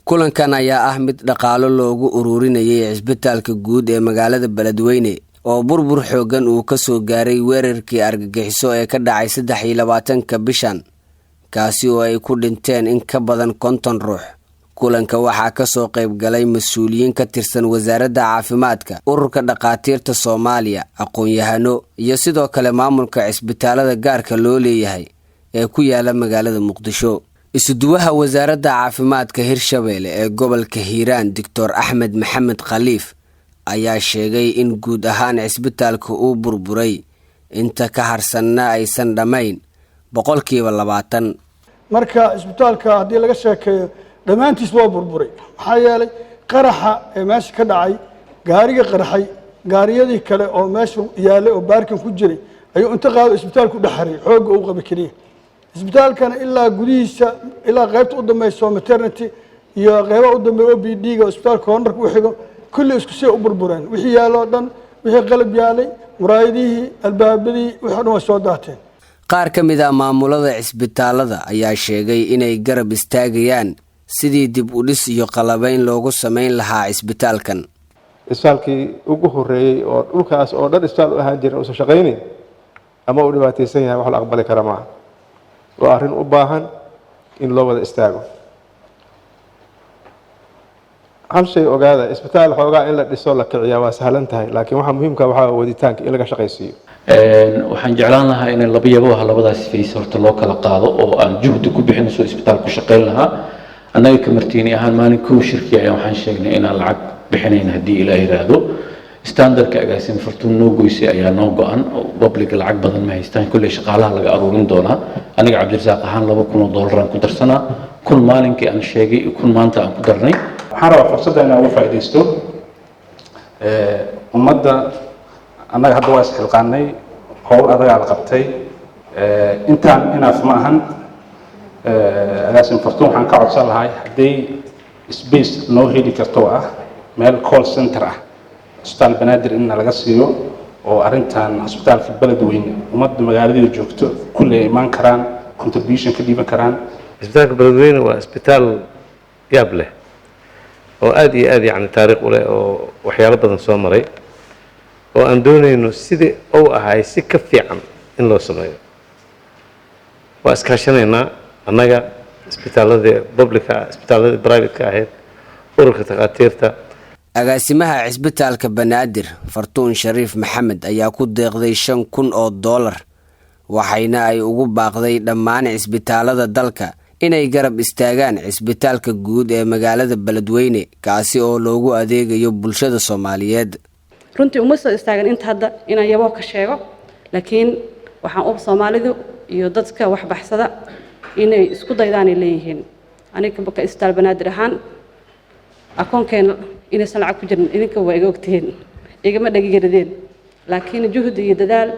kulankan ayaa ah mid dhaqaalo loogu ururinayay cisbitaalka guud ee magaalada Beledweyne oo burbur xoogan uu ka soo gaaray weerarkii argagixiso ee ka dhacay 23ka bishan kaasi oo ay ku dhinteen in ka badan 50 ruux. kulanka waxaa ka soo qayb galay mas'uuliyiin ka tirsan wasaaradda caafimaadka, ururka dhaqaatiirta Soomaaliya, aqoon-yahano iyo sidoo kale maamulka cisbitaalada gaarka loo leeyahay ee ku yaala magaalada Muqdisho. isuduwaha wasaaradda caafimaadka Hirshabelle ee gobolka Hiiraan Dr. Axmed Maxamed Khaliif ayaa sheegay in guud ahaan cisbitaalka uu burburay inta ka harsanna aysan dhamayn 20%. marka cisbitaalka hadii laga sheekeeyo dhamaantiis waa burburay maxaa yeelay qaraxa ee meesha ka dhacay gaariga qaraxay gaariyadii kale oo meesha yaalay oo baarkan ku jiray ayuu inta qaado cisbitaalku dhaxaray xoog uu qaba kaliya isbitaalkana ilaa gudihiisa ilaa qaybta u dambayso maternity iyo qaybaha u dambeeyo OPD ga isbitaalka horumarka u xigo kulli isku sii u burbureen wixii yaalo dhan wixii qalab yaalay muraayadihii albaabadii wixii dhan way soo daateen. qaar ka mid ah maamulada cisbitaalada ayaa sheegay inay garab istaagayaan sidii dib u dhis iyo qalabayn loogu sameyn lahaa cisbitaalkan. isbitaalkii ugu horeeyay oo dhulkaas oo dhan isbitaal u ahaan jiray oo shaqeynay ama u dhibaataysan yahay wax la aqbali kara ma waa arrin u baahan in loo wada istaago. hal shay ogaada isbitaal xoogaa in la dhiso la kiciyaa waa sahlan tahay laakiin waxa muhiimka waxa waditaanka in laga shaqaysiiyo. waxaan jeclaan lahaa in labadaas face horta loo kala qaado oo aan juhdi ku bixinayso isbitaalku shaqeyn lahaa. annaga ka martiini ahaan maalin koow shirki ayaan waxaan sheegnay inaan lacag bixinayn haddii ilaahay yiraahdo. standardka agaasin fartuun noo goysay ayaa noo go'an oo public lacag badan ma haystaan kulli shaqaalaha laga aruurin doonaa. aniga Cabdirasaaq ahaan $2,000 aan ku darsanaa kun maalinkii aan sheegay kun maanta aan ku darnay. waxaan rabaa fursadda inaan uga faa'iidaysto ummadda annaga hadda waa isxilqaanay howl adagaa la qabtay intaan inaaf ma ahan agaasin fartuun waxaan ka codsan lahay hadday space noo heli karto ah meel call center ah isbitaal banaadir in laga siiyo oo arrintan isbitaalka Beledweyne ummadda magaalada joogto kulli ay imaan karaan contribution ka dhiiban karaan. isbitaalka Beledweyne waa isbitaal yaab leh oo aad iyo aad yani taariikh u leh oo waxyaalo badan soo maray oo aan doonayno sidii uu ahay si ka fiican in loo sameeyo. waa iskaashanaynaa annaga isbitaalada public-ka isbitaalada private-ka ahayd ururka dhaqaatiirta. agaasimaha cisbitaalka Banaadir Fartuun Shariif Maxamed ayaa ku deeqday $5,000 waxayna ay ugu baaqday dhammaan cisbitaalada dalka inay garab istaagaan cisbitaalka guud ee magaalada Beledweyne kaasi oo loogu adeegayo bulshada Soomaaliyeed. runtii uma soo istaagan inta hadda inaan yabo ka sheego laakiin waxaan u Soomaalidu iyo dadka wax baxsada inay isku daydaan leeyihiin aniga baka isbitaal Banaadir ahaan akoonkeena inaysan lacag ku jirin idinka waa iga ogtihiin igama dhagigaradeen laakiin juhdi iyo dadaal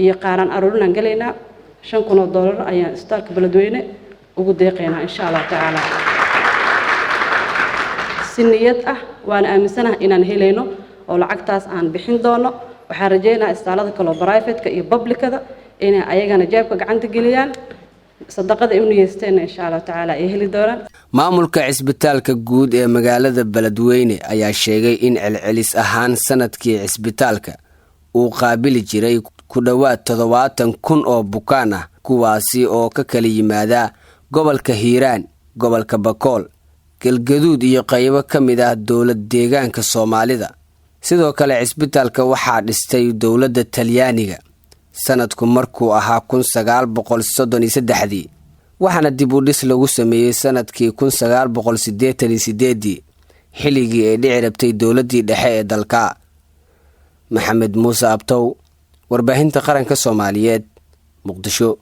iyo qaaran aruurin aan galeynaa $5,000 ayaan isbitaalka Beledweyne ugu deeqeynaa insha Allah taala. siniyad ah waan aaminsanahay inaan helayno oo lacagtaas aan bixin doono. waxaan rajaynayaa isbitaalada kale private-ka iyo public-kada inay ayagana jeebka gacanta geliyaan sadaqada ay u niyeysteen insha Allah taala ay heli doonaan. maamulka cisbitaalka guud ee magaalada Beledweyne ayaa sheegay in celcelis ahaan sanadkii cisbitaalka uu qaabili jiray ku dhawaad 70,000 oo bukaan ah kuwaasi oo ka kala yimaada gobolka Hiiraan, gobolka Bakool, Galgaduud iyo qaybo ka mid ah dawlad deegaanka Soomaalida. sidoo kale cisbitaalka waxaa dhistay dawladda Talyaaniga sanadku markuu ahaa 1933 waxaana dib u dhis lagu sameeyay sanadkii 1988 xilligii ay dhici rabtay dawladdii dhexe ee dalka. Maxamed Muuse Abtow, warbaahinta qaranka Soomaaliyeed, Muqdisho.